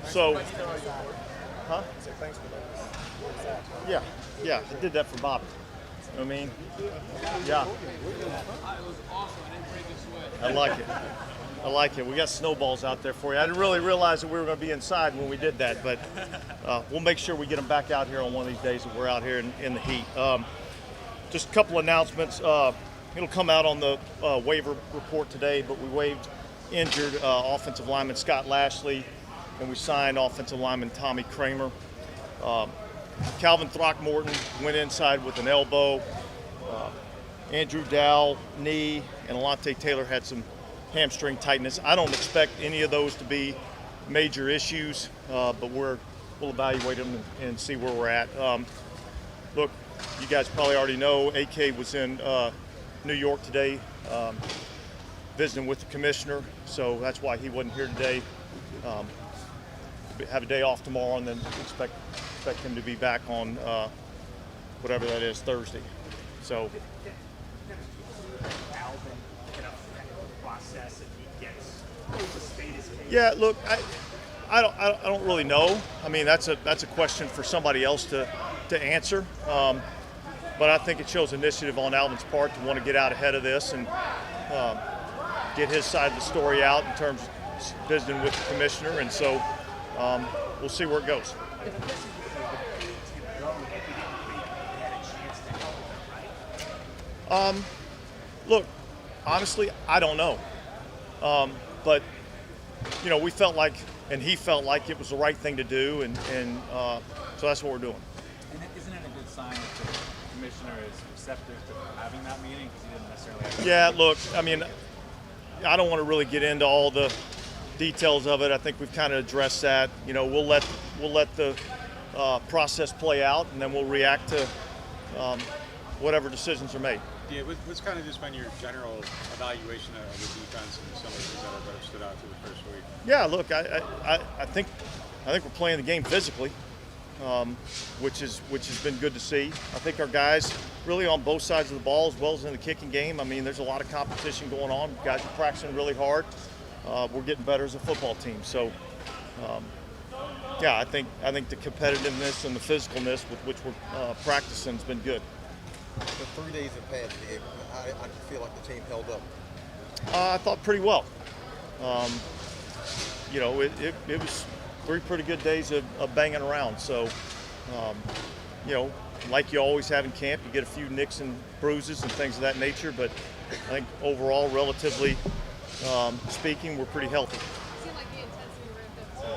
So, huh? Say thanks for that. Yeah, I did that for Bobby. You know what I mean? Yeah. I like it. I like it. We got snowballs out there for you. I didn't really realize that we were going to be inside when we did that, but we'll make sure we get them back out here on one of these days that we're out here in the heat. Just a couple announcements. It'll come out on the waiver report today, but we waived injured offensive lineman Scott Lashley, and we signed offensive lineman Tommy Kramer. Calvin Throckmorton went inside with an elbow. Andrew Dow, knee, and Alante Taylor had some hamstring tightness. I don't expect any of those to be major issues, but we'll evaluate them and see where we're at. Look, you guys probably already know AK was in New York today visiting with the commissioner, so that's why he wasn't here today. Have a day off tomorrow, and then expect him to be back on whatever that is, Thursday. So. Yeah, look, I don't really know. I mean, that's a question for somebody else to answer. But I think it shows initiative on Alvin's part to want to get out ahead of this and get his side of the story out in terms of visiting with the commissioner. And so we'll see where it goes. Look, honestly, I don't know. But, you know, we felt like, and he felt like it was the right thing to do, and so that's what we're doing. And isn't it a good sign that the commissioner is receptive to having that meeting because he didn't necessarily have Yeah, look, I mean, I don't want to really get into all the details of it. I think we've kind of addressed that. You know, we'll let the process play out, and then we'll react to whatever decisions are made. Yeah, what's kind of just been your general evaluation of the defense and some of the things that have stood out through the first week? Yeah, look, I think we're playing the game physically, which has been good to see. I think our guys really on both sides of the ball as well as in the kicking game. I mean, there's a lot of competition going on. Guys are practicing really hard. We're getting better as a football team. So, yeah, I think the competitiveness and the physicalness with which we're practicing has been good. The 3 days in past game, I feel like the team held up. I thought pretty well. You know, it was 3 pretty good days of banging around. So, you know, like you always have in camp, you get a few nicks and bruises and things of that nature. But I think overall, relatively speaking, we're pretty healthy. It seemed like the intensity ramped up. So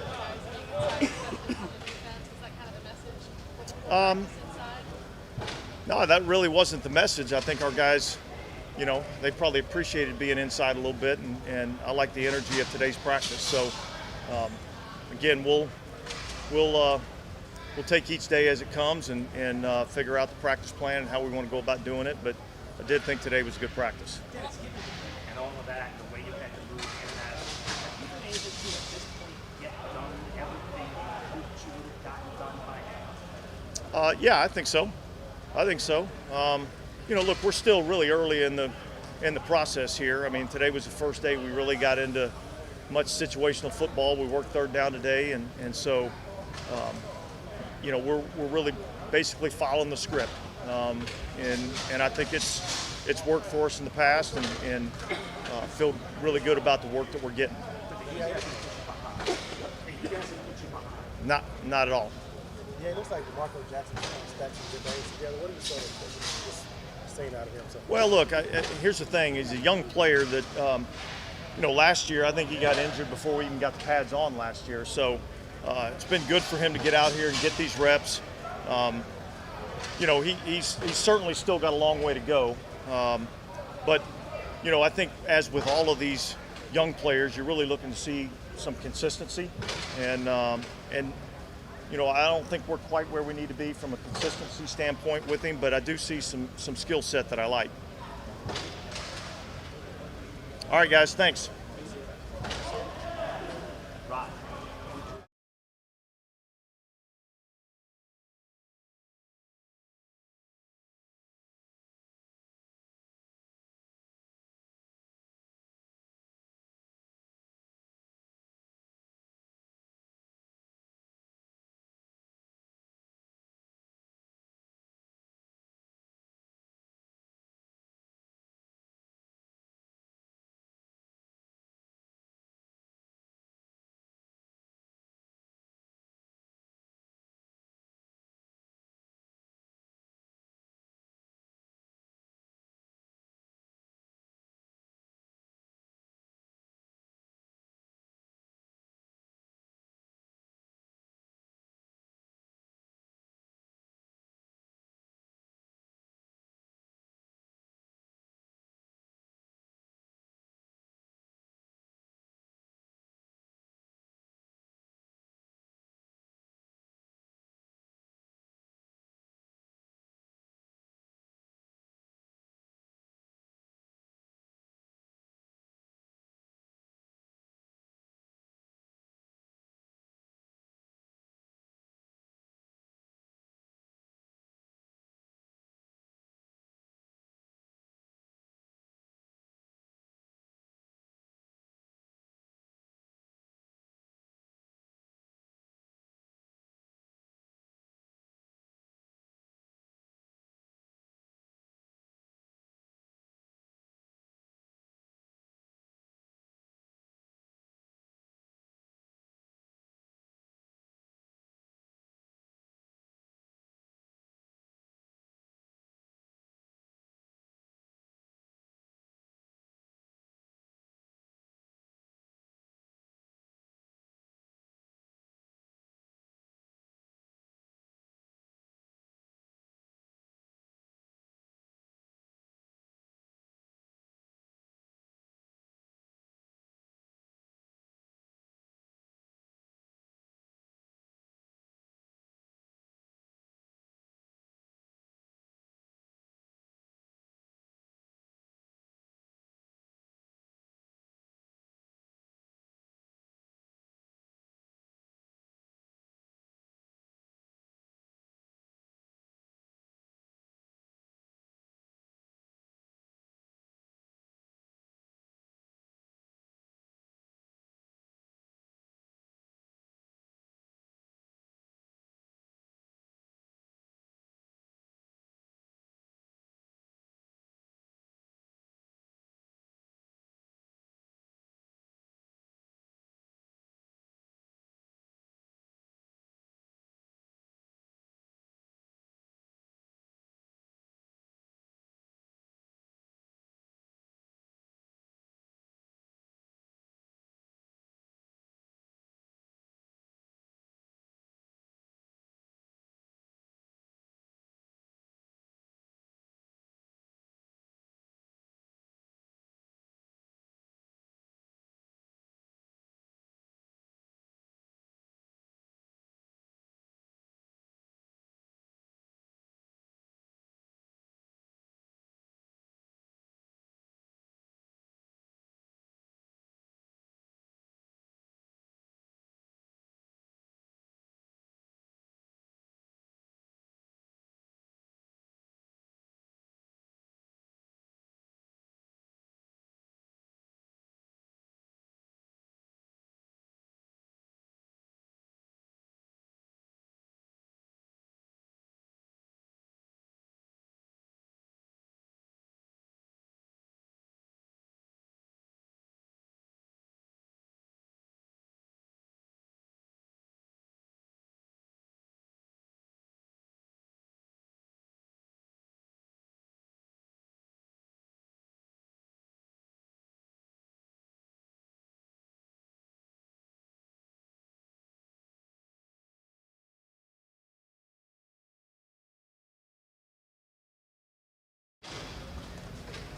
was that kind of the message? No, that really wasn't the message. I think our guys, you know, they probably appreciated being inside a little bit, and I like the energy of today's practice. So, again, we'll take each day as it comes and figure out the practice plan and how we want to go about doing it. But I did think today was a good practice. And all of that, the way you had to move in that, have you been able to, at this point, get done everything that you would have gotten done by now? Yeah, I think so. You know, look, we're still really early in the process here. I mean, today was the first day we really got into much situational football. We worked third down today, and so, you know, we're really basically following the script, and I think it's worked for us in the past, and feel really good about the work that we're getting. Not at all. Yeah, it looks like Marco Jackson's got some good days together. What are you sort of just saying out of him? Well, look, here's the thing. He's a young player that, you know, last year I think he got injured before we even got the pads on last year. So it's been good for him to get out here and get these reps. You know, he's certainly still got a long way to go. But, you know, I think as with all of these young players, you're really looking to see some consistency. And you know, I don't think we're quite where we need to be from a consistency standpoint with him, but I do see some skill set that I like. All right, guys, thanks.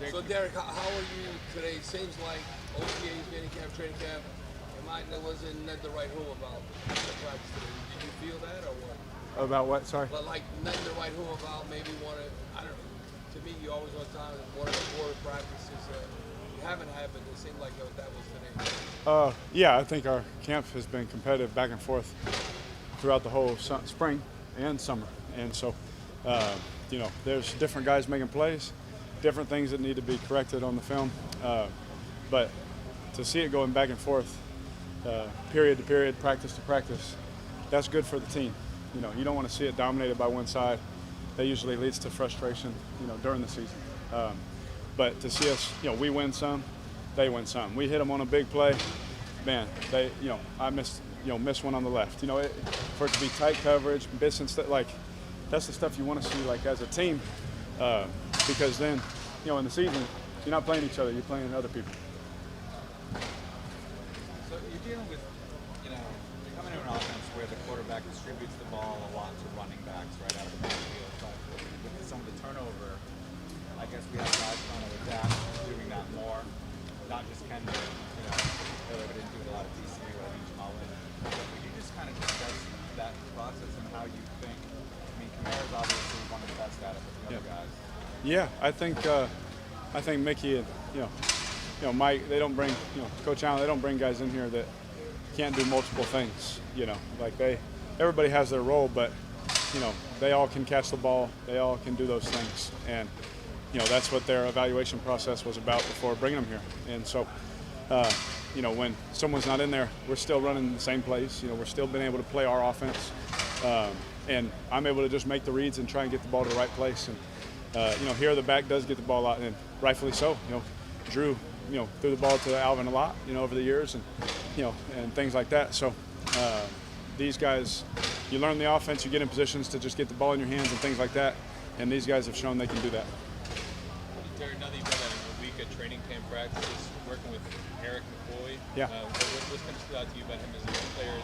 So Derek, how are you today? Seems like OTA's training camp, there wasn't the right home about the practice today. Did you feel that or what? About what? Sorry. But like nothing the right home about maybe I don't know. To me, you're always on time. One of the poor practices you haven't had, but it seemed like that was today. Yeah, I think our camp has been competitive back and forth throughout the whole spring and summer, and so there's different guys making plays, different things that need to be corrected on the film, but to see it going back and forth, period to period, practice to practice, that's good for the team. You don't want to see it dominated by one side. That usually leads to frustration, during the season. But to see us, we win some, they win some. We hit them on a big play, man. I missed one on the left. For it to be tight coverage, bits and stuff like that's the stuff you want to see, like as a team, because then, in the season, you're not playing each other, you're playing other people. So you're dealing with, you're coming into an offense where the quarterback distributes the ball a lot to running backs right out of the backfield. But with some of the turnover, I guess we have guys trying to adapt to doing that more. Not just Kendre, Miller didn't do a lot of DCU or each Mullen. Could you just kind of discuss that process and how you think? I mean, Kamara's obviously one of the best at it with the other guys. Yeah, I think Mickey and Mike, they don't bring Coach Allen, they don't bring guys in here that can't do multiple things. Everybody has their role, but they all can catch the ball, they all can do those things, and that's what their evaluation process was about before bringing them here. And so, when someone's not in there, we're still running the same plays. We're still being able to play our offense, and I'm able to just make the reads and try and get the ball to the right place. And here the back does get the ball out, and rightfully so. Drew, threw the ball to Alvin a lot, over the years, and and things like that. So these guys, you learn the offense, you get in positions to just get the ball in your hands and things like that. And these guys have shown they can do that. Derek, now that you've done a week of training camp practices, working with Eric McCoy, yeah. What's kind of stood out to you about him as a young player,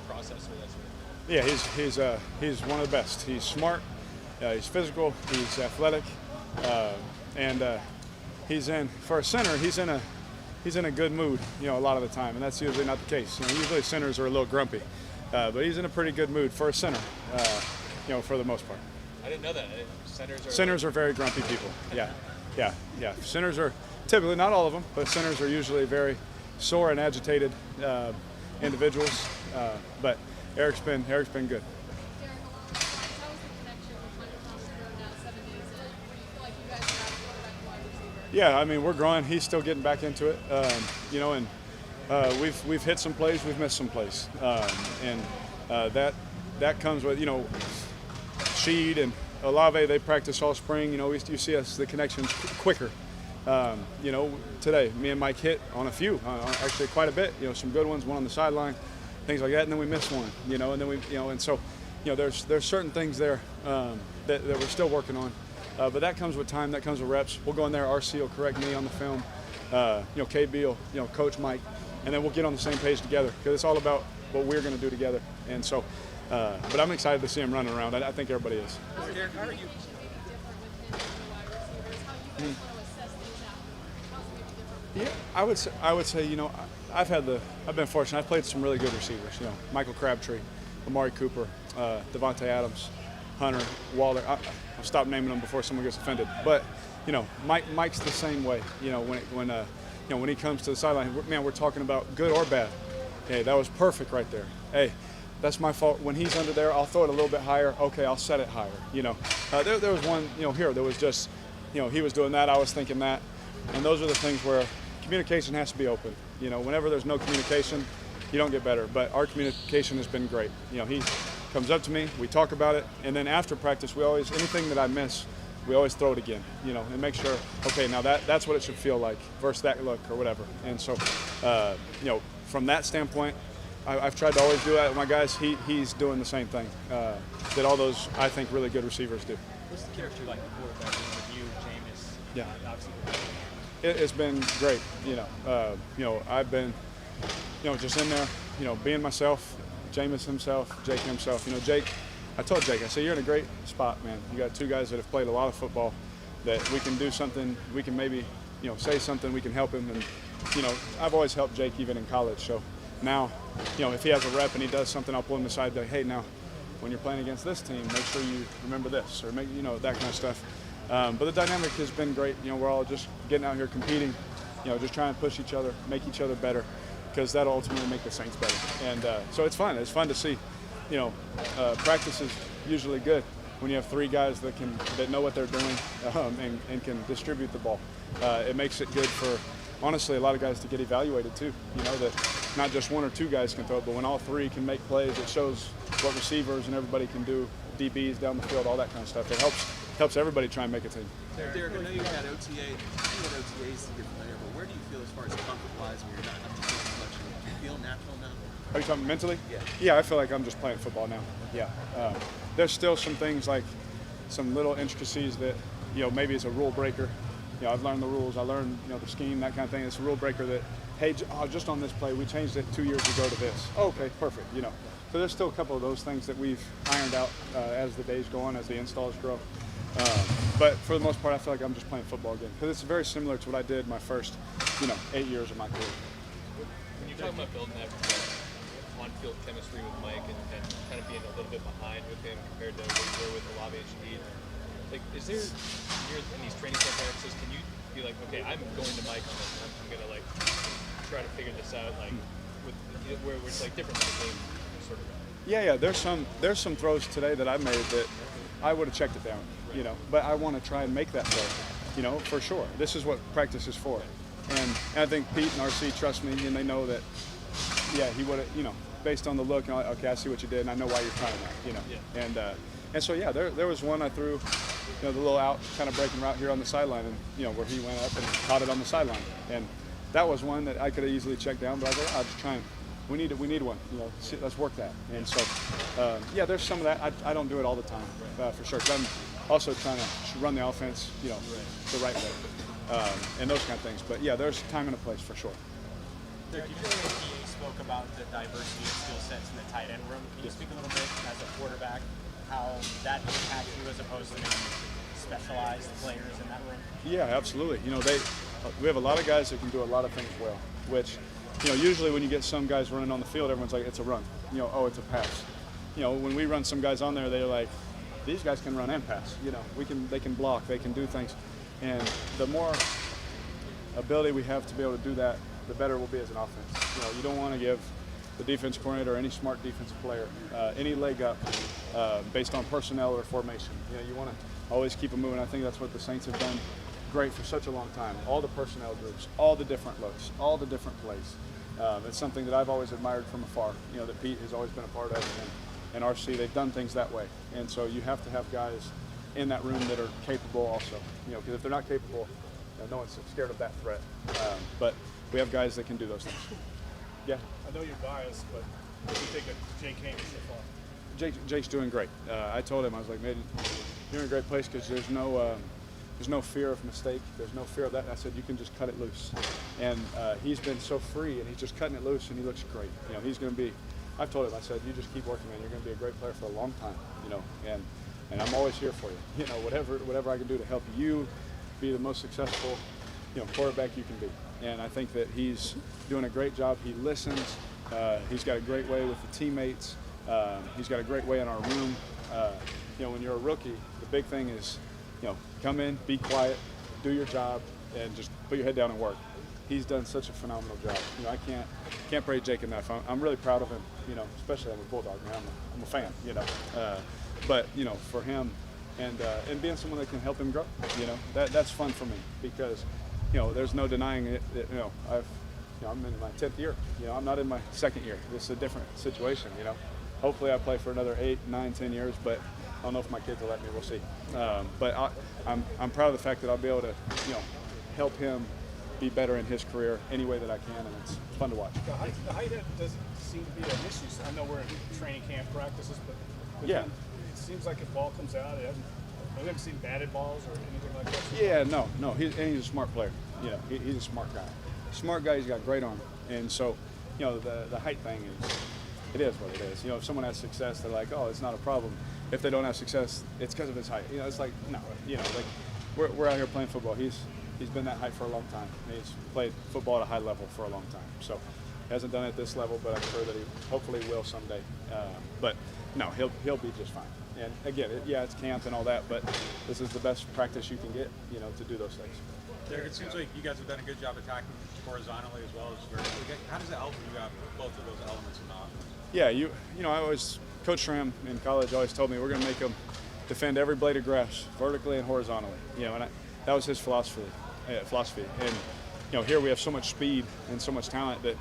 processor, that sort of thing? Yeah, he's one of the best. He's smart, he's physical, he's athletic, and for a center, he's in a good mood, a lot of the time, and that's usually not the case. Usually centers are a little grumpy, but he's in a pretty good mood for a center, for the most part. I didn't know that. Centers are very grumpy people. Yeah. Centers are typically, not all of them, but centers are usually very sore and agitated individuals. But Eric's been good. Derek, along those lines, how was the connection with Michael Thompson now 7 days in? Where do you feel like you guys are at quarterback and wide receiver? Yeah, I mean, we're growing. He's still getting back into it. And we've hit some plays, we've missed some plays, and that comes with Sheed and Olave. They practice all spring. You see us the connections quicker. Today me and Mike hit on a few, actually quite a bit. Some good ones, one on the sideline, things like that, and then we missed one. And then and so there's certain things there that we're still working on. But that comes with time. That comes with reps. We'll go in there. RC will correct me on the film. KB will, coach Mike, and then we'll get on the same page together because it's all about what we're going to do together. And so, but I'm excited to see him running around. I think everybody is. Derek, how are you? Yeah, I would say, I've been fortunate. I've played some really good receivers. Michael Crabtree, Amari Cooper, Devontae Adams, Hunter, Waller. I'll stop naming them before someone gets offended. But Mike's the same way. When he comes to the sideline, we're talking about good or bad. Hey, that was perfect right there. Hey, that's my fault. When he's under there, I'll throw it a little bit higher. Okay, I'll set it higher. There was one, here, there was just, he was doing that, I was thinking that. And those are the things where communication has to be open. Whenever there's no communication, you don't get better. But our communication has been great. He comes up to me, we talk about it, and then after practice, anything that I miss, we always throw it again, and make sure, okay, now that's what it should feel like versus that look or whatever. And so, from that standpoint, I've tried to always do that with my guys. He's doing the same thing that all those, I think, really good receivers do. What's the character like the quarterback with you, Jameis? Yeah. Obviously. It's been great. I've been, just in there, being myself, Jameis himself, Jake himself. Jake, I told Jake, I said, you're in a great spot, man. You got two guys that have played a lot of football. that we can do something, we can maybe, say something, we can help him. And, I've always helped Jake even in college. So now, if he has a rep and he does something, I'll pull him aside and be like, hey, now, when you're playing against this team, make sure you remember this, or make, that kind of stuff. But the dynamic has been great. We're all just getting out here competing, just trying to push each other, make each other better, because that'll ultimately make the Saints better. And so it's fun. It's fun to see. Practice is usually good when you have three guys that know what they're doing and can distribute the ball. It makes it good for, honestly, a lot of guys to get evaluated too. That not just one or two guys can throw it, but when all three can make plays, it shows what receivers and everybody can do, DBs down the field, all that kind of stuff. It helps everybody try and make a team. Derek, I know you had OTAs to get familiar, but where do you feel as far as comfort-wise when you're not having to do as much? Do you feel natural now? Are you talking mentally? Yeah. Yeah, I feel like I'm just playing football now. Yeah. There's still some things like some little intricacies that, maybe it's a rule breaker. I've learned the rules. I learned, the scheme, that kind of thing. It's a rule breaker that, hey, just on this play, we changed it 2 years ago to this. Oh, okay, perfect, So there's still a couple of those things that we've ironed out as the days go on, as the installs grow. But for the most part, I feel like I'm just playing football again, because it's very similar to what I did my first, 8 years of my career. When you're talking about building that on-field chemistry with Mike and kind of being a little bit behind with him compared to what you were with Olave and Shaheed, like, is there, in these training camp practices, can you be like, okay, I'm going to Mike on this, and I'm going to, like, try to figure this out, like, where it's, like, different than the game sort of? Yeah, there's some throws today that I made that I would have checked it down, but I want to try and make that throw, for sure. This is what practice is for. And I think Pete and RC trust me, and they know that, yeah, he would have, based on the look, okay, I see what you did, and I know why you're trying that, Yeah. And so, yeah, there was one I threw, the little out kind of breaking route here on the sideline, and, where he went up and caught it on the sideline. And that was one that I could have easily checked down, but I was like, I'll just try and, we need one, let's work that. And so, yeah, there's some of that. I don't do it all the time, for sure. 'Cause I'm also trying to run the offense, the right way, and those kind of things. But, yeah, there's time and a place for sure. Derek, you spoke about the diversity of skill sets in the tight end room. Can you speak a little bit as a quarterback how that impacts you as opposed to maybe specialized players in that room? Yeah, absolutely. We have a lot of guys that can do a lot of things well, which, usually when you get some guys running on the field, everyone's like, it's a run. Oh, it's a pass. When we run some guys on there, they're like, these guys can run and pass. They can block, they can do things. And the more ability we have to be able to do that, the better we'll be as an offense. You don't want to give the defense coordinator or any smart defensive player any leg up based on personnel or formation. You want to always keep them moving. I think that's what the Saints have done great for such a long time. All the personnel groups, all the different looks, all the different plays. It's something that I've always admired from afar, that Pete has always been a part of, and RC, they've done things that way. And so you have to have guys in that room that are capable also, because if they're not capable, no one's scared of that threat. But we have guys that can do those things. Yeah. I know you're biased, but what do you think of Jake Haynes so far? Jake's doing great. I told him, I was like, man, you're in a great place because there's no fear of mistake. There's no fear of that. I said, you can just cut it loose. And he's been so free, and he's just cutting it loose, and he looks great. He's going to be, I've told him, I said, you just keep working, man. You're going to be a great player for a long time, and I'm always here for you. Whatever I can do to help you be the most successful, quarterback you can be. And I think that he's doing a great job. He listens. He's got a great way with the teammates. He's got a great way in our room. When you're a rookie, the big thing is, come in, be quiet, do your job, and just put your head down and work. He's done such a phenomenal job. I can't praise Jake enough. I'm really proud of him. Especially I'm a Bulldog, man. I'm a fan. But for him and being someone that can help him grow, that's fun for me because. There's no denying it. I'm in my 10th year. I'm not in my second year. This is a different situation. Hopefully I play for another 8, 9, 10 years, but I don't know if my kids will let me. We'll see. But I'm proud of the fact that I'll be able to, help him be better in his career any way that I can, and it's fun to watch. The height doesn't seem to be an issue. I know we're in training camp practices, but yeah, it seems like if ball comes out, we haven't seen batted balls or anything like that. Yeah, no. He's a smart player. He's a smart guy. Smart guy. He's got great arm, and so the height thing it is what it is. If someone has success, they're like, oh, it's not a problem. If they don't have success, it's because of his height. It's like no. we're out here playing football. He's been that height for a long time. He's played football at a high level for a long time. So hasn't done it at this level, but I'm sure that he hopefully will someday. But no, he'll be just fine. And again, it's camp and all that, but this is the best practice you can get, to do those things. Derek, it seems like you guys have done a good job attacking horizontally as well as vertically. How does it help when you have both of those elements in the offense? Yeah, I always, Coach Schramm in college always told me we're going to make them defend every blade of grass vertically and horizontally. And that was his philosophy. And here we have so much speed and so much talent that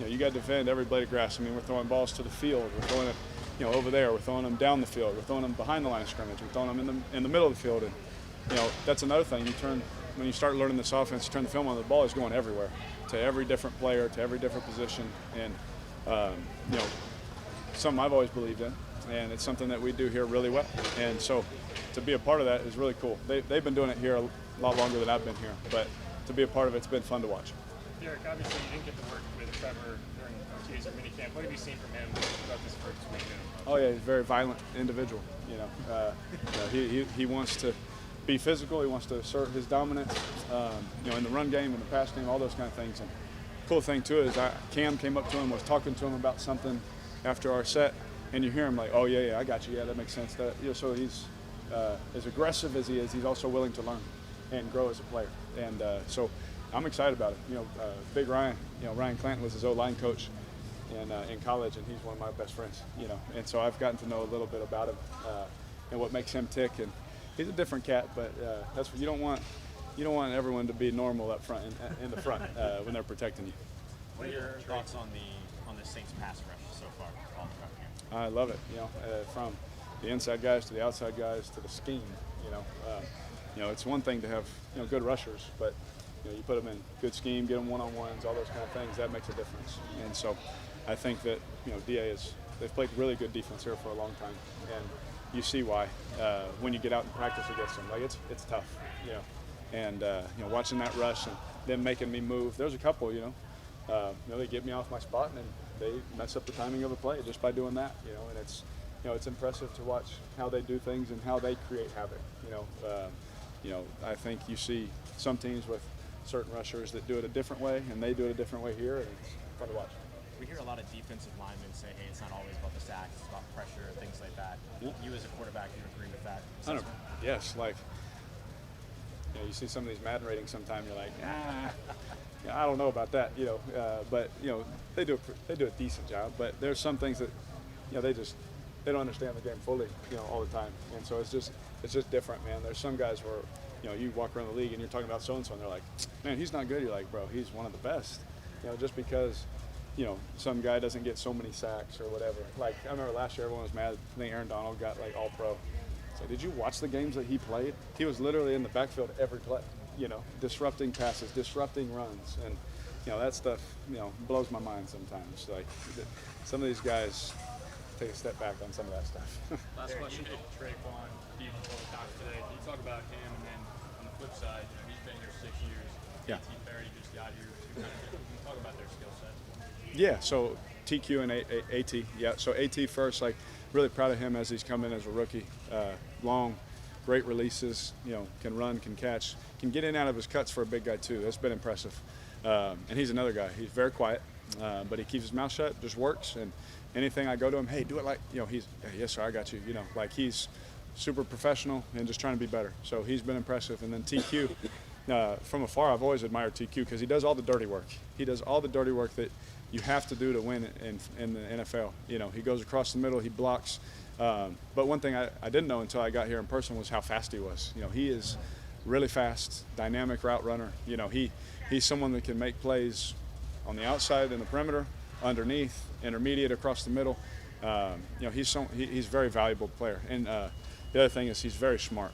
you got to defend every blade of grass. I mean, we're throwing balls to the field, we're throwing it over there, we're throwing them down the field, we're throwing them behind the line of scrimmage, we're throwing them in the middle of the field. And that's another thing. When you start learning this offense, you turn the film on, the ball is going everywhere, to every different player, to every different position, and something I've always believed in, and it's something that we do here really well. And so to be a part of that is really cool. They've been doing it here a lot longer than I've been here, but to be a part of it's been fun to watch. Derek, obviously you didn't get to work with Trevor during OTAs or minicamp. What have you seen from him about this first week? Oh yeah, he's a very violent individual. He wants to be physical. He wants to assert his dominance. In the run game, in the pass game, all those kind of things. And cool thing too is Cam came up to him, was talking to him about something after our set, and you hear him like, "Oh yeah, I got you. Yeah, that makes sense." So he's as aggressive as he is, he's also willing to learn and grow as a player. And so I'm excited about it. Big Ryan. Ryan Clanton was his O-line coach in college, and he's one of my best friends. And so I've gotten to know a little bit about him and what makes him tick. And he's a different cat, but that's what you don't want. You don't want everyone to be normal up front in the front when they're protecting you. What are your thoughts on the Saints pass rush so far all throughout camp? I love it. From the inside guys to the outside guys to the scheme. It's one thing to have good rushers, but you put them in good scheme, get them one-on-ones, all those kind of things. That makes a difference. And so I think that they've played really good defense here for a long time, and you see why when you get out and practice against them. Like it's tough, And watching that rush and them making me move. There's a couple, they get me off my spot and they mess up the timing of a play just by doing that, And it's impressive to watch how they do things and how they create havoc. I think you see some teams with certain rushers that do it a different way, and they do it a different way here, and it's fun to watch. We hear a lot of defensive linemen say, hey, it's not always about the sacks, it's about pressure, things like that. Yeah. You as a quarterback, you agree with that? Yes, you see some of these Madden ratings sometimes, you're like, I don't know about that, but they do a decent job. But there's some things that, they don't understand the game fully, all the time, and so it's just different, man. There's some guys where, you walk around the league and you're talking about so-and-so, and they're like, man, he's not good. You're like, bro, he's one of the best, just because, some guy doesn't get so many sacks or whatever. Like, I remember last year everyone was mad. I think Aaron Donald got, all pro. So did you watch the games that he played? He was literally in the backfield every play, disrupting passes, disrupting runs. And, that stuff, blows my mind sometimes. Like, some of these guys take a step back on some of that stuff. Last question. You did Tre'Quan deep before the talk today. Can you talk about him? And then on the flip side, he's been here 6 years. Yeah. T. Perry just got here. Can you talk about their skill set? Yeah, so TQ and AT. Yeah, so AT first, really proud of him as he's come in as a rookie. Long, great releases, can run, can catch, can get in and out of his cuts for a big guy too. That's been impressive. And he's another guy. He's very quiet, but he keeps his mouth shut, just works. And anything I go to him, hey, do it he's, hey, yes, sir, I got you. He's super professional and just trying to be better. So he's been impressive. And then TQ, from afar, I've always admired TQ because he does all the dirty work. He does all the dirty work that you have to do to win in the NFL. He goes across the middle, he blocks. But one thing I didn't know until I got here in person was how fast he was. He is really fast, dynamic route runner. He's someone that can make plays on the outside in the perimeter, underneath, intermediate, across the middle. He's a very valuable player. And the other thing is he's very smart.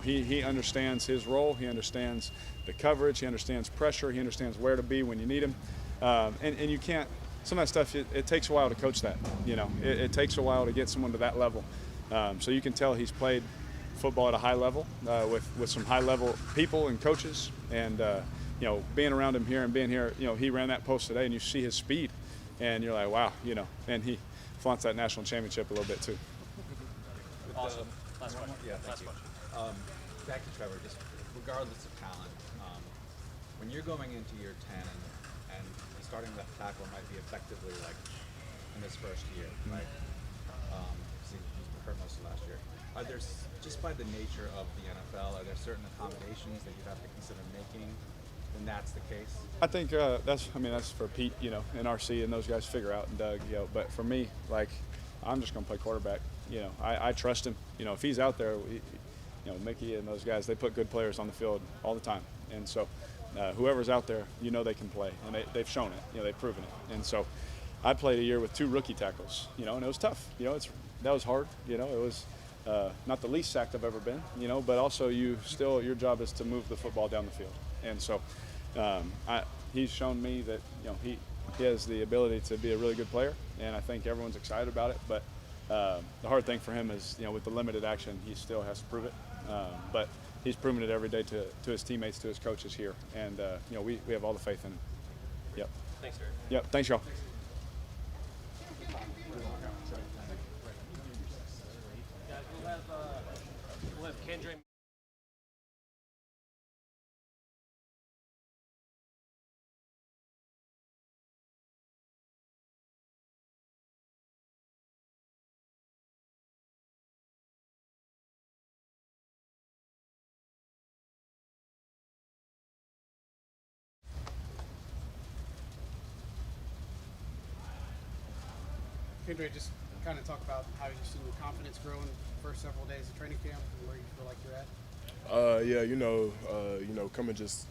He understands his role. He understands the coverage. He understands pressure. He understands where to be when you need him. And you can't, some of that stuff, it takes a while to coach that. It takes a while to get someone to that level. So you can tell he's played football at a high level with some high level people and coaches. And, being around him here and being here, he ran that post today and you see his speed and you're like, wow, and he flaunts that national championship a little bit too. Awesome. Last question. Yeah, thank you. Back to Trevor, just regardless of talent, when you're going into year 10 and starting left tackle might be effectively like in his first year, right? He's been hurt most of last year. Are there, just by the nature of the NFL, are there certain accommodations that you have to consider making when that's the case? I think that's for Pete, and RC and those guys to figure out, and Doug, But for me, like, I'm just going to play quarterback. I trust him. If he's out there, Mickey and those guys, they put good players on the field all the time, and so whoever's out there, they can play, and they've shown it. They've proven it, and so I played a year with 2 rookie tackles. And it was tough. That was hard. It was. Not the least sacked I've ever been, but also your job is to move the football down the field. And so he's shown me that, he has the ability to be a really good player, and I think everyone's excited about it. But the hard thing for him is, with the limited action, he still has to prove it. But he's proven it every day to his teammates, to his coaches here. And, we have all the faith in him. Yep. Thanks, Derek. Yep. Thanks, y'all. We'll have Kendre. Kendre, just kind of talk about how you've seen your confidence grow in the first several days of training camp and where you feel like you're at. Coming just,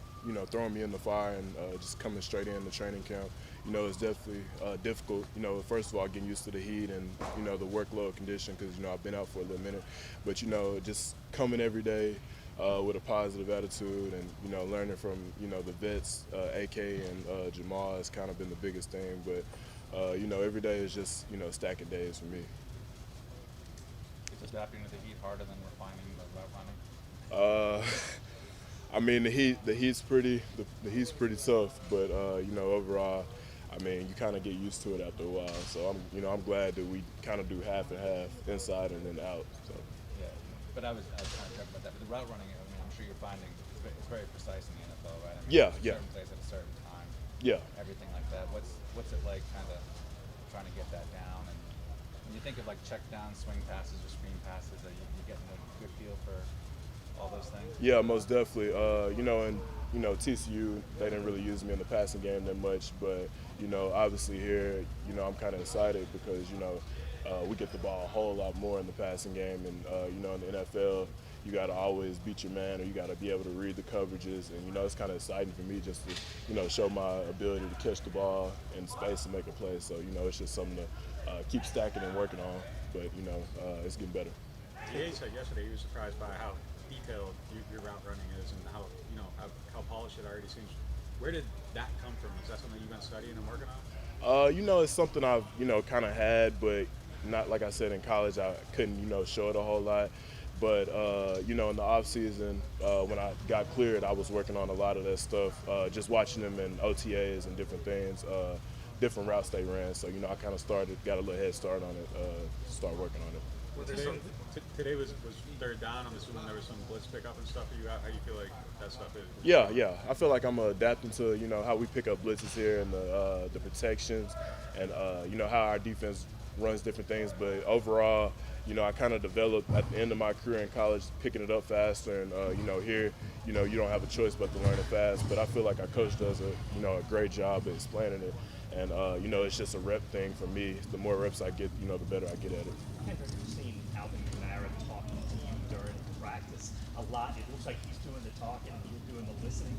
throwing me in the fire and just coming straight into training camp, it's definitely difficult, first of all, getting used to the heat and, the workload condition because, I've been out for a little minute. But, just coming every day with a positive attitude and, learning from, the vets, AK and Jamal has kind of been the biggest thing. But, every day is just, stacking days for me. Is adapting to the heat harder than refining the route running? I mean, the heat's pretty tough, but overall, I mean, you kind of get used to it after a while. So I'm glad that we kind of do half and half, inside and then out. So. Yeah, but I was kind of talking about that. But the route running, I mean, I'm sure you're finding it's very precise in the NFL, right? I mean, yeah. Certain plays at a certain time. Yeah. Everything like that. What's it like, kind of trying to get that down? And when you think of like check down, swing passes, or screen passes, are you getting a good feel for all those things? Yeah, most definitely. TCU, they didn't really use me in the passing game that much, but obviously here, I'm kind of excited because we get the ball a whole lot more in the passing game, and in the NFL, you got to always beat your man, or you got to be able to read the coverages, and it's kind of exciting for me just to show my ability to catch the ball in space and make a play. So it's just something to keep stacking and working on, but it's getting better. He said yesterday he was surprised by how detailed your route running is and how polished it already seems. Where did that come from? Is that something you've been studying and working on? It's something I've kind of had, but not, like I said, in college I couldn't show it a whole lot. But in the off season, when I got cleared, I was working on a lot of that stuff, just watching them in OTAs and different things, different routes they ran. So I kind of got a little head start on it, start working on it. Today was third down. I'm assuming there was some blitz pickup and stuff for you. How do you feel like that stuff is? Yeah. I feel like I'm adapting to how we pick up blitzes here and the protections and how our defense runs different things. But overall, I kind of developed at the end of my career in college, picking it up faster. And here, you don't have a choice but to learn it fast. But I feel like our coach does a great job at explaining it. And it's just a rep thing for me. The more reps I get, the better I get at it. You've seen Alvin Kamara talking to you during practice a lot. It looks like he's doing the talking and you're doing the listening.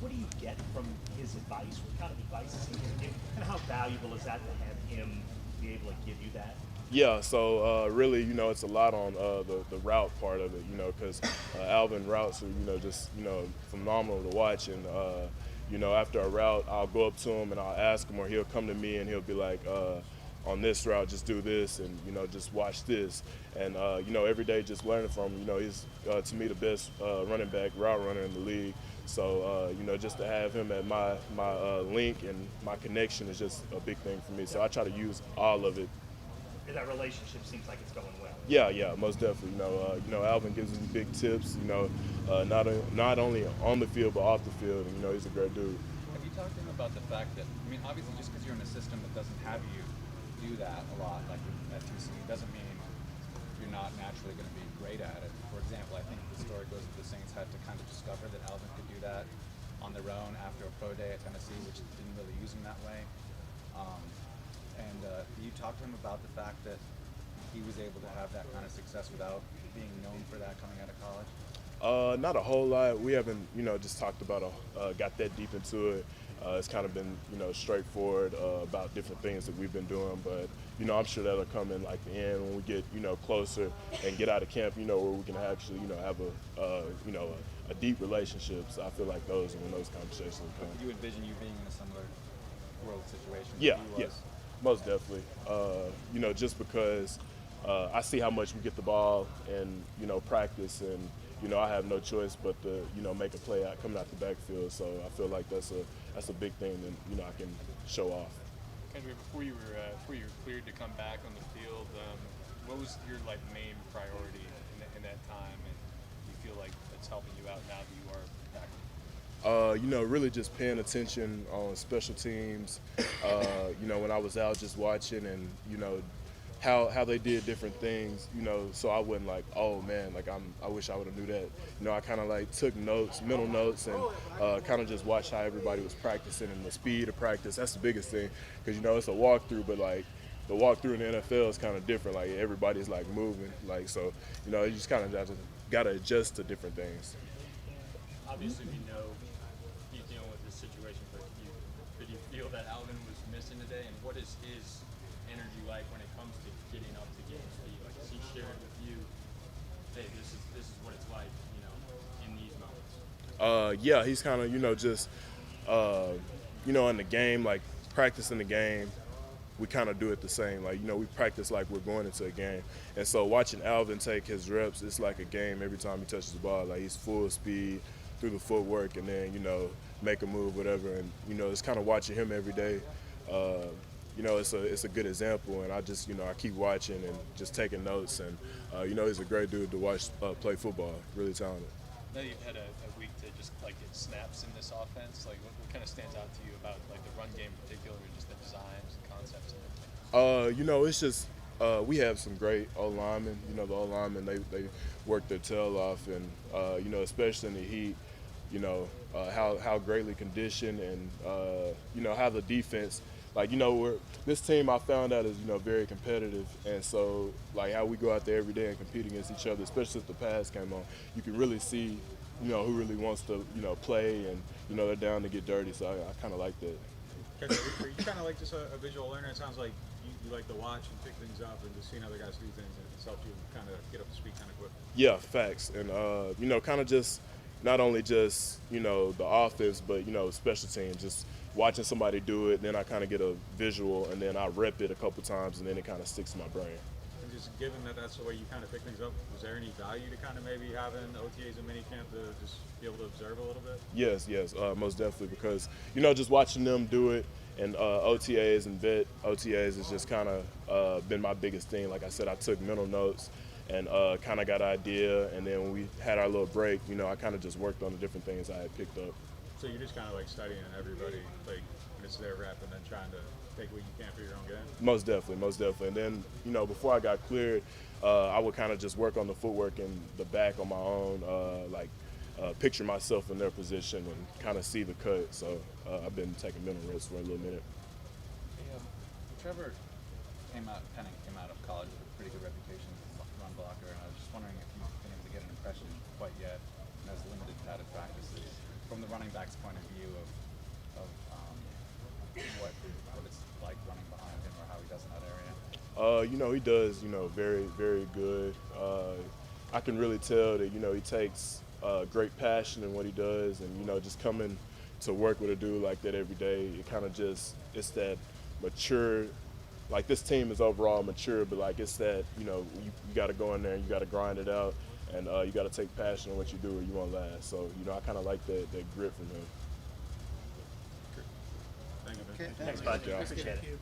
What do you get from his advice? What kind of advice is he going to give? And how valuable is that to have him be able to give you that? Yeah, so really, it's a lot on the route part of it, because Alvin routes are, just, phenomenal to watch. And, after a route, I'll go up to him and I'll ask him, or he'll come to me and he'll be like, on this route, just do this, and just watch this, and every day just learning from him. He's to me the best running back, route runner in the league. So just to have him at my link and my connection is just a big thing for me. So I try to use all of it that relationship seems like it's going well. Yeah, most definitely. Alvin gives me big tips. Not only on the field but off the field. And he's a great dude. Have you talked to him about the fact that, I mean, obviously just because you're in a system that doesn't have you do that a lot, like at TC, doesn't mean you're not naturally going to be great at it. For example, I think the story goes that the Saints had to kind of discover that Alvin could do that on their own after a pro day at Tennessee, which didn't really use him that way. You talked to him about the fact that he was able to have that kind of success without being known for that coming out of college? Not a whole lot. We haven't, just talked about, got that deep into it. It's kind of been, straightforward about different things that we've been doing. But, I'm sure that'll come in like the end when we get, closer and get out of camp, where we can actually, have a deep relationship. So I feel like those are when those conversations will come. Do you envision you being in a similar growth situation? Yeah. Most definitely. Just because I see how much we get the ball and, practice, and, I have no choice but to, make a play out coming out the backfield. So I feel like that's a big thing that, I can show off. Kendre, before you were cleared to come back on the field, what was your main priority in that time, and do you feel like it's helping you out now that you are back? Really just paying attention on special teams. When I was out just watching and, how they did different things, so I wasn't like, oh man, I wish I would have knew that. I kind of took notes, mental notes, and kind of just watched how everybody was practicing and the speed of practice. That's the biggest thing, because it's a walkthrough, but the walkthrough in the NFL is kind of different. Everybody's moving, so you just kind of got to adjust to different things. Obviously, we know he's dealing with this situation, but did you feel that Alvin was missing today? And what is his energy like when it comes to getting up to game speed? Has he shared with you, hey, this is what it's like, in these moments? Yeah, he's kind of, just, in the game, practicing the game, we kind of do it the same. We practice like we're going into a game. And so watching Alvin take his reps, it's like a game every time he touches the ball. He's full speed through the footwork and then, make a move, whatever. And, it's kind of watching him every day. It's a good example. And I just, I keep watching and just taking notes. And, he's a great dude to watch play football, really talented. Now you've had a week to just get snaps in this offense. What kind of stands out to you about the run game in particular, just the designs and concepts and everything? It's just we have some great O-linemen. The O-linemen, they work their tail off, and especially in the heat, how greatly conditioned, and how the defense. This team I found out is very competitive, and so how we go out there every day and compete against each other, especially if the pass came on, you can really see who really wants to play, and they're down to get dirty. So I kind of like that. Are you kind of just a visual learner? It sounds like you like to watch and pick things up and just seeing other guys do things, and it's helped you kind of get up to speed kind of quick. Yeah, facts, and kind of just not only just the offense, but special teams, just watching somebody do it, then I kind of get a visual, and then I rep it a couple times, and then it kind of sticks in my brain. And just given that that's the way you kind of pick things up, was there any value to kind of maybe having OTAs and minicamp to just be able to observe a little bit? Yes, most definitely, because just watching them do it, and OTAs and vet OTAs has just kind of been my biggest thing. Like I said, I took mental notes and kind of got an idea, and then when we had our little break, I kind of just worked on the different things I had picked up. So you're just kind of studying everybody, when it's their rep, and then trying to take what you can for your own game? Most definitely. And then, before I got cleared, I would kind of just work on the footwork in the back on my own, picture myself in their position and kind of see the cut. So I've been taking mental reps for a little minute. Trevor Penning came out of college with a pretty good reputation as a run blocker, and I was just wondering if you've been able to get an impression quite yet, as limited padded practices, from the running back's point of view of what it's like running behind him, or how he does in that area? He does, very, very good. I can really tell that, he takes great passion in what he does, and, just coming to work with a dude like that every day, it kind of just, it's that mature, this team is overall mature, but it's that, you got to go in there and you got to grind it out, and you got to take passion in what you do or you won't last. So, I kind of like that grit from him. Thank you, man. Thanks, bud. Appreciate it.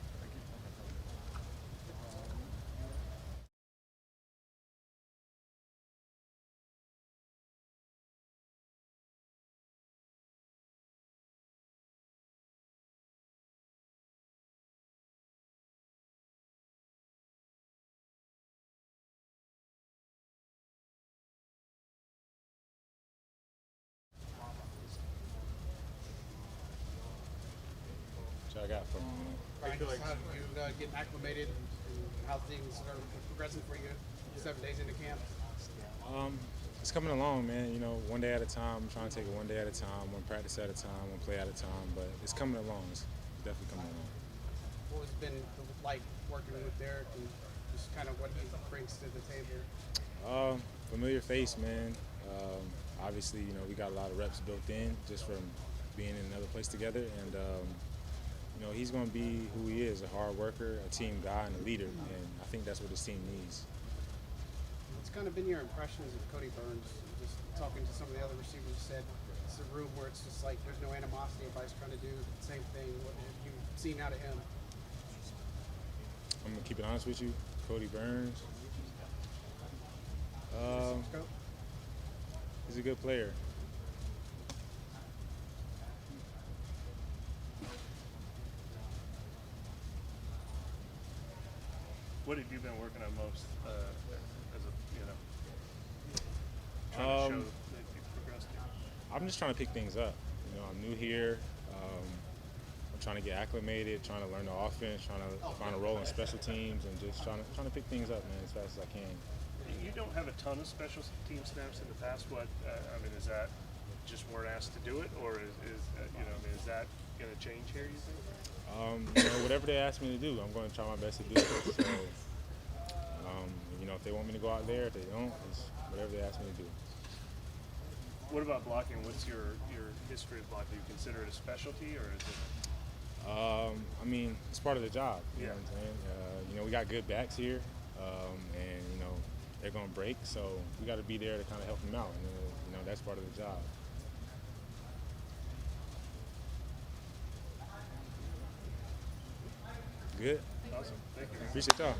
I got from him. Brian, just how you getting acclimated and how things are progressing for you 7 days into camp? It's coming along, man. You know, one day at a time. I'm trying to take it one day at a time, one practice at a time, one play at a time. But it's coming along. It's definitely coming along. What has it been like working with Derek and just kind of what he brings to the table? Familiar face, man. Obviously, you know, we got a lot of reps built in just from being in another place together. And, you know, he's going to be who he is, a hard worker, a team guy, and a leader. And I think that's what this team needs. What's kind of been your impressions of Cody Burns? Just talking to some of the other receivers, said it's a room where it's just like there's no animosity. Everybody's trying to do the same thing. What have you seen out of him? I'm going to keep it honest with you. Cody Burns. He's a good player. What have you been working on most as a, you know, trying to show that you've progressed? I'm just trying to pick things up. You know, I'm new here. I'm trying to get acclimated, trying to learn the offense, trying to find a role in special teams, and just trying to pick things up, man, as fast as I can. You don't have a ton of special team snaps in the past. What I mean, is that just weren't asked to do it, or is you know, I mean, is that going to change here? You think? You know, whatever they ask me to do, I'm going to try my best to do it. So, you know, if they want me to go out there, if they don't, it's whatever they ask me to do. What about blocking? What's your history of blocking? Do you consider it a specialty, or is it? I mean, it's part of the job. You know what I'm saying? You know, we got good backs here, and you know, they're going to break, so we got to be there to kind of help them out. And you know, that's part of the job. Good. Awesome. Thank you. Appreciate y'all.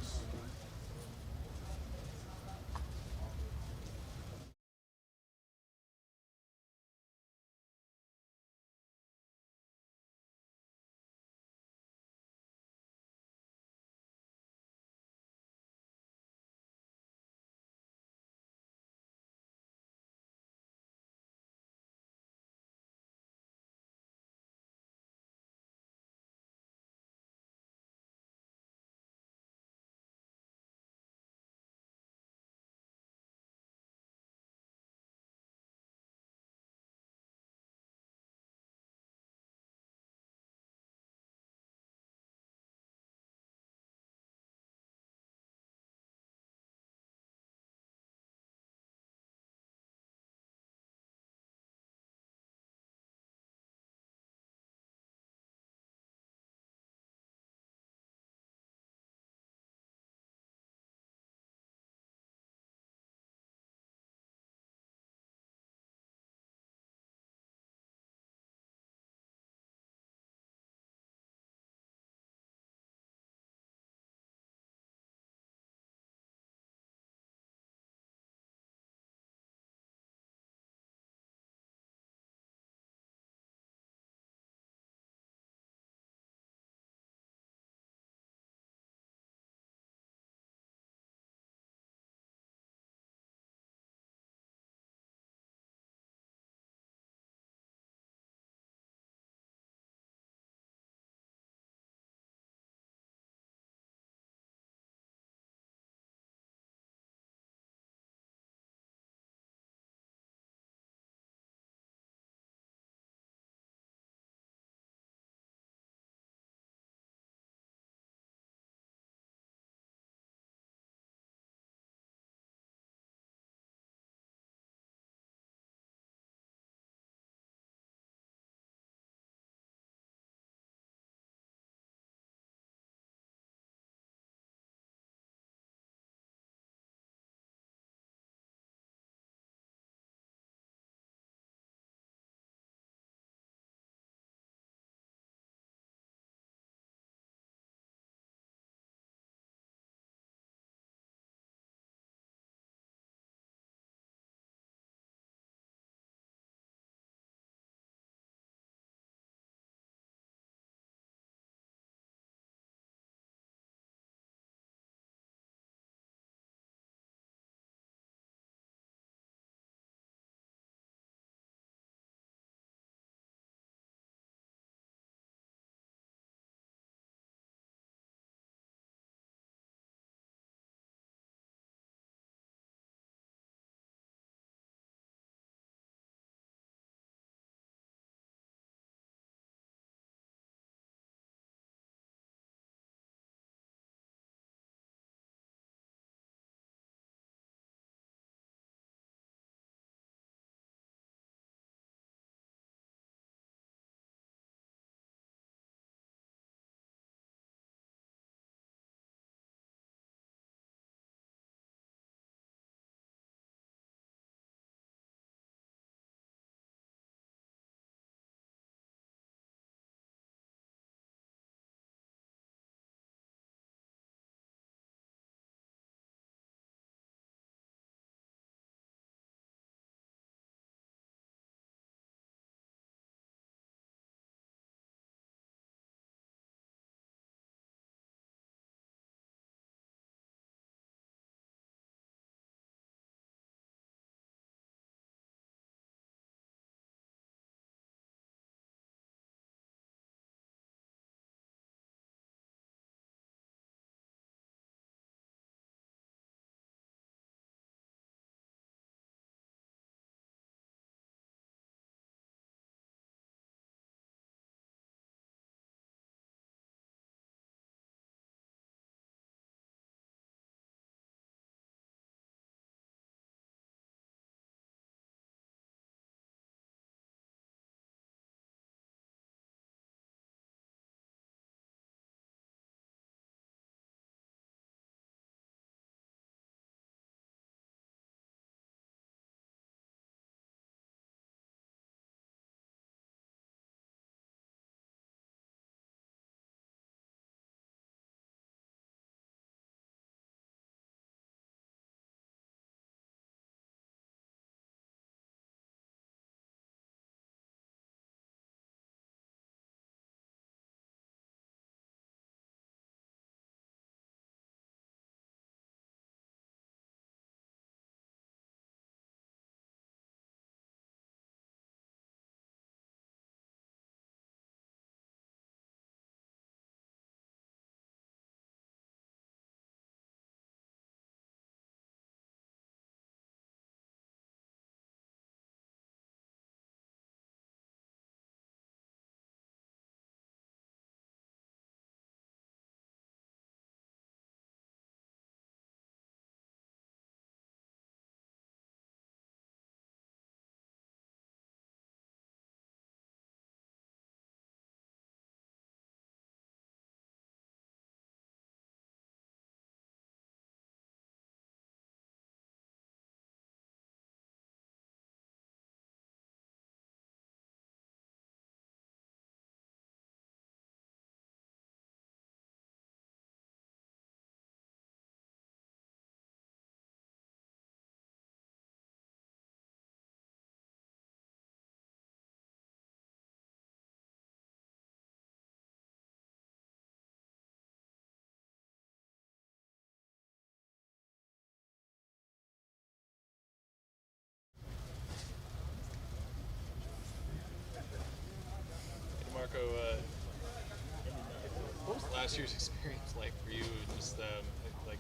last year's experience like for you? Just like,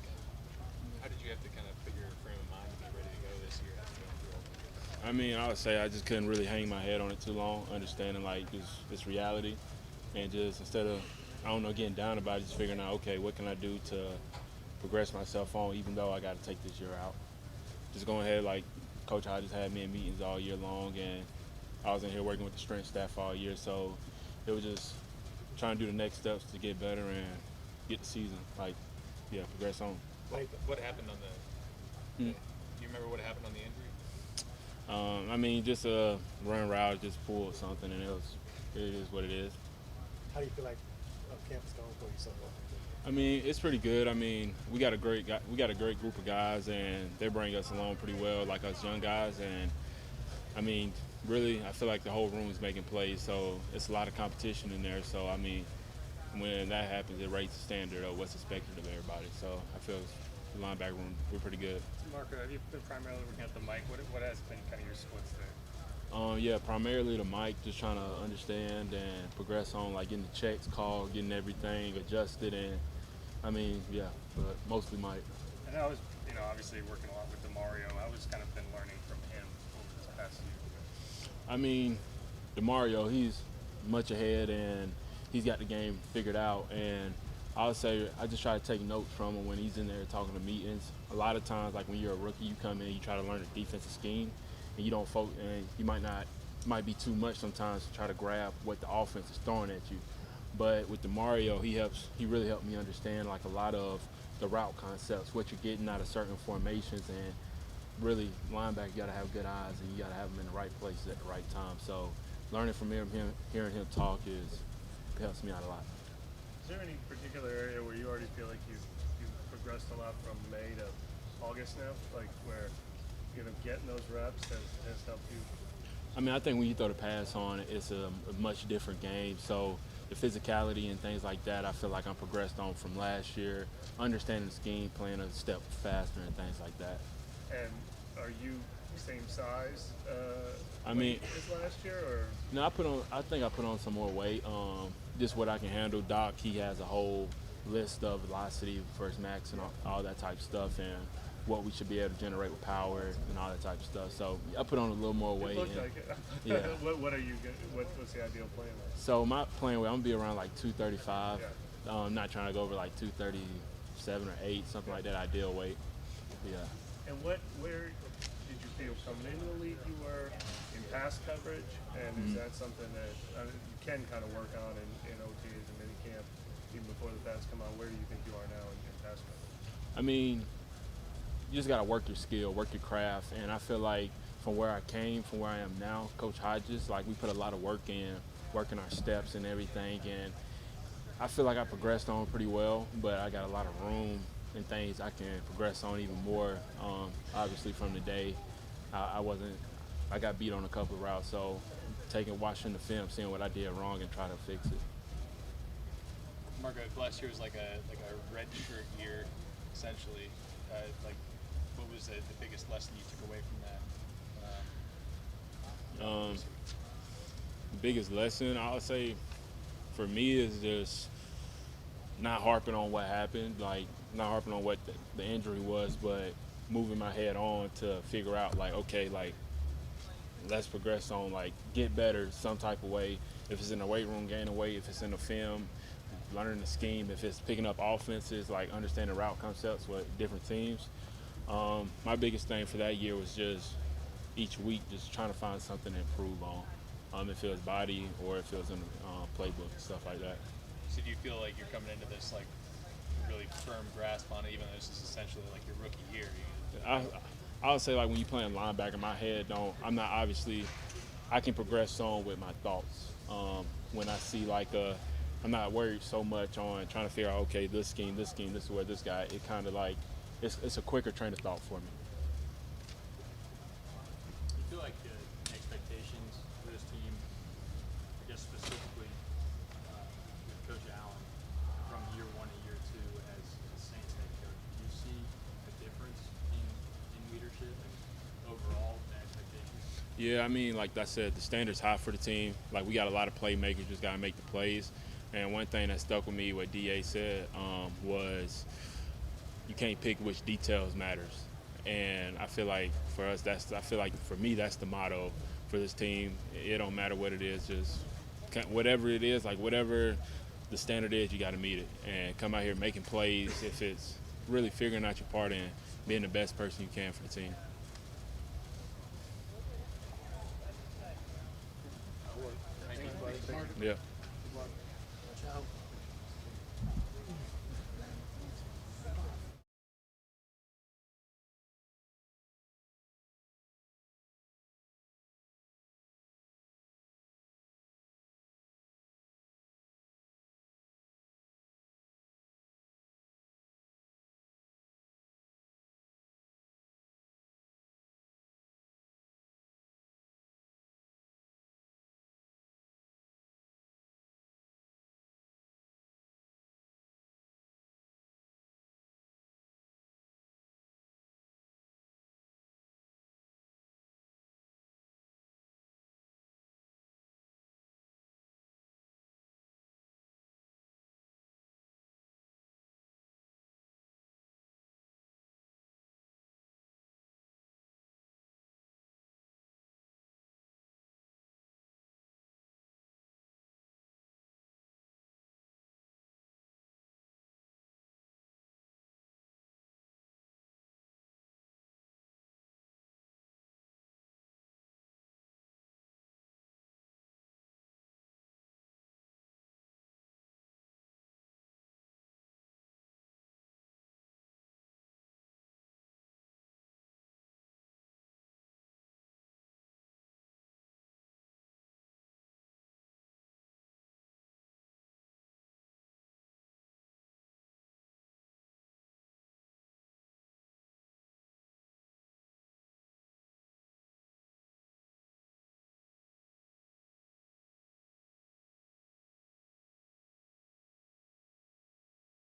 how did you have to kind of put your frame of mind to be ready to go this year after going through all that? I mean, I would say I just couldn't really hang my head on it too long, understanding like this reality, and just instead of, I don't know, getting down about it, just figuring out, okay, what can I do to progress myself on, even though I got to take this year out. Just going ahead, like Coach Hodges had me in meetings all year long, and I was in here working with the strength staff all year, so it was just trying to do the next steps to get better and get the season, like, yeah, progress on. What happened on the? Do you remember what happened on the injury? I mean, just a run route, just pulled something, and it is what it is. How do you feel like camp is going for you so far? I mean, it's pretty good. I mean, we got a great group of guys, and they bring us along pretty well, like us young guys. And I mean, really, I feel like the whole room is making plays, so it's a lot of competition in there. So I mean, when that happens, it raises the standard of what's expected of everybody. So I feel the linebacker room, we're pretty good. Marco, have you been primarily working at the mic? What has been kind of your splits there? Yeah, primarily the mic, just trying to understand and progress on, like getting the checks called, getting everything adjusted, and I mean, yeah, but mostly mic. And I was, obviously working a lot with DeMario. I was kind of been learning from him over this past year. I mean, DeMario, he's much ahead, and he's got the game figured out, and I would say I just try to take notes from him when he's in there talking to meetings. A lot of times, like when you're a rookie, you come in, you try to learn the defensive scheme, and you don't focus, and you might be too much sometimes to try to grab what the offense is throwing at you. But with DeMario, he really helped me understand like a lot of the route concepts, what you're getting out of certain formations, and really linebacker, you got to have good eyes, and you got to have them in the right places at the right time. So learning from him, hearing him talk helps me out a lot. Is there any particular area where you already feel like you've progressed a lot from May to August now, like where getting those reps has helped you? I mean, I think when you throw the pass on, it's a much different game. So the physicality and things like that, I feel like I'm progressed on from last year, understanding the scheme, playing a step faster and things like that. And are you same size I mean, as last year, or? No, I think I put on some more weight. Just what I can handle. Doc, he has a whole list of velocity, first max, and all that type of stuff, and what we should be able to generate with power and all that type of stuff. So I put on a little more weight. It looked like it. Yeah. What are you? What's the ideal plan like? So my playing weight, I'm gonna be around like 235. Yeah. I'm not trying to go over like 237 or 8, something like that. Ideal weight. Yeah. And where did you feel coming into the league you were in pass coverage, and is that something that you can kind of work on in OTAs and minicamp even before the pads come on? Where do you think you are now in pass coverage? I mean, you just got to work your skill, work your craft, and I feel like from where I came, from where I am now, Coach Hodges, like we put a lot of work in, working our steps and everything, and I feel like I progressed on pretty well, but I got a lot of room and things I can progress on even more. Obviously from the day, I got beat on a couple of routes, so watching the film, seeing what I did wrong and try to fix it. Marco, last year was like a red shirt year, essentially. What was the biggest lesson you took away from that? The biggest lesson I would say for me is just not harping on what happened, like not harping on what the injury was, but moving my head on to figure out like, okay, like let's progress on, like get better some type of way. If it's in the weight room, gaining weight. If it's in the film, learning the scheme. If it's picking up offenses, like understanding route concepts with different teams. My biggest thing for that year was just each week just trying to find something to improve on. If it was body or if it was in the playbook and stuff like that. So do you feel like you're coming into this like really firm grasp on it, even though this is essentially like your rookie year? I would say like when you're playing linebacker, my head I'm not obviously, I can progress on with my thoughts. When I see like I'm not worried so much on trying to figure out, okay, this scheme, this is where this guy, it kind of like, it's a quicker train of thought for me. You feel like the expectations for this team, I guess specifically with Coach Allen, from year 1 to year 2 as Saints head coach, do you see a difference in leadership and overall the expectations? Yeah, I mean, like I said, the standard's high for the team. Like we got a lot of playmakers, just got to make the plays. And one thing that stuck with me, what DA said, was you can't pick which details matters. And I feel like for us, for me, that's the motto for this team. It don't matter what it is, just whatever it is, like whatever the standard is, you got to meet it and come out here making plays. If it's really figuring out your part and being the best person you can for the team. Thanks, buddy. Yeah.